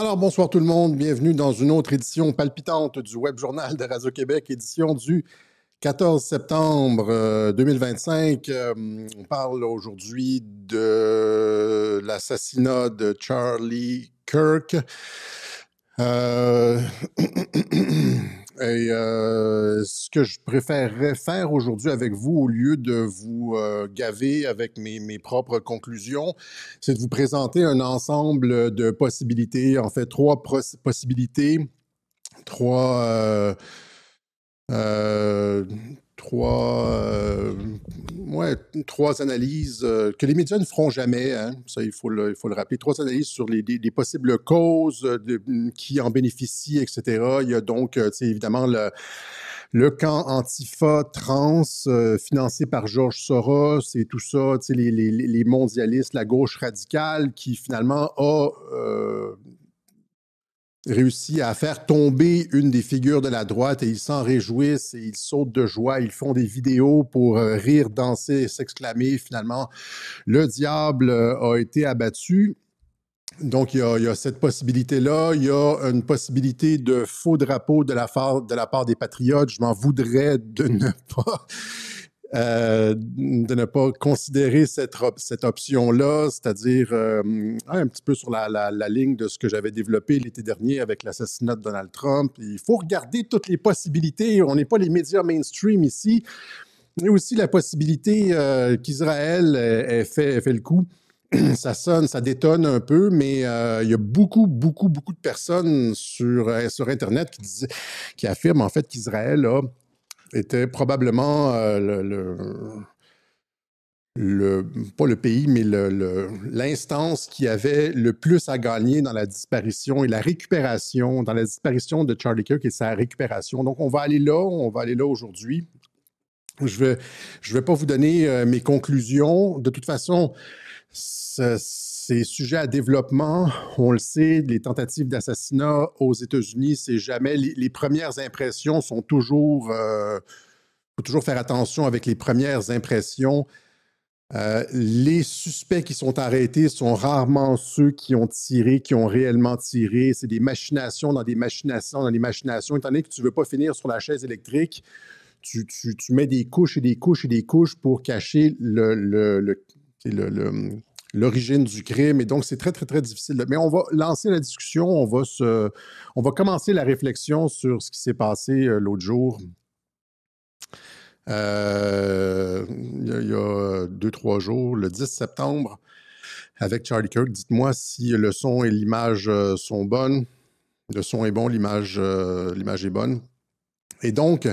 Alors, bonsoir tout le monde. Bienvenue dans une autre édition palpitante du Web Journal de Radio-Québec, édition du 14 septembre 2025. On parle aujourd'hui de l'assassinat de Charlie Kirk. Ce que je préférerais faire aujourd'hui avec vous, au lieu de vous gaver avec mes propres conclusions, c'est de vous présenter un ensemble de possibilités, en fait, possibilités, trois, euh, trois, euh, trois analyses que les médias ne feront jamais, hein, ça il faut le rappeler, trois analyses sur les possibles causes qui en bénéficient, etc. Il y a donc, évidemment, le camp Antifa trans financé par George Soros et tout ça, les mondialistes, la gauche radicale qui finalement a réussi à faire tomber une des figures de la droite et ils s'en réjouissent et ils sautent de joie, ils font des vidéos pour rire, danser, s'exclamer. Finalement, le diable a été abattu. Donc, il y a cette possibilité-là. Il y a une possibilité de faux drapeau de la part des patriotes. Je m'en voudrais de ne pas considérer cette option-là, c'est-à-dire un petit peu sur la ligne de ce que j'avais développé l'été dernier avec l'assassinat de Donald Trump. Il faut regarder toutes les possibilités. On n'est pas les médias mainstream ici. Il y a aussi la possibilité qu'Israël ait fait le coup. Ça sonne, ça détonne un peu, mais il y a beaucoup de personnes sur Internet qui affirment en fait qu'Israël était probablement pas le pays, mais l'instance qui avait le plus à gagner dans la disparition et la récupération, dans la disparition de Charlie Kirk et sa récupération. Donc, on va aller là aujourd'hui. Je vais pas vous donner mes conclusions. De toute façon, c'est sujet à développement. On le sait, les tentatives d'assassinat aux États-Unis, c'est jamais... Les premières impressions sont toujours... faut toujours faire attention avec les premières impressions. Les suspects qui sont arrêtés sont rarement ceux qui ont tiré, qui ont réellement tiré. C'est des machinations dans des machinations dans des machinations. Étant donné que tu ne veux pas finir sur la chaise électrique, tu mets des couches et des couches et des couches pour cacher l'origine du crime. Et donc, c'est très, très, très difficile. Mais on va lancer la discussion. On va commencer la réflexion sur ce qui s'est passé l'autre jour. Il y a 2-3 jours, le 10 septembre, avec Charlie Kirk. Dites-moi si le son et l'image sont bonnes. Le son est bon, l'image est bonne. Et donc,